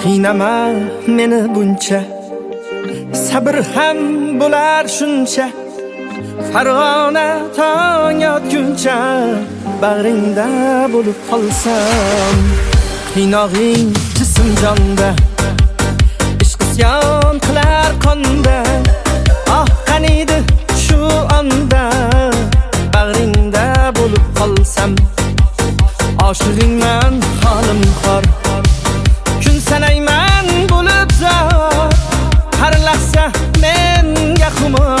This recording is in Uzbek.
Qiynama meni buncha, sabr ham bo'lar shuncha. Farg'ona tong yotguncha bag'ringda bo'lib qolsam. Qiynog'ing jism jonda, ishq isyon qilar qonda. Oh qaniydi shu onda bag'ringda bo'lib qolsam. Oshig'ingman holim xor, kun sanayman bo'lib zor. Har lahza menga xumor.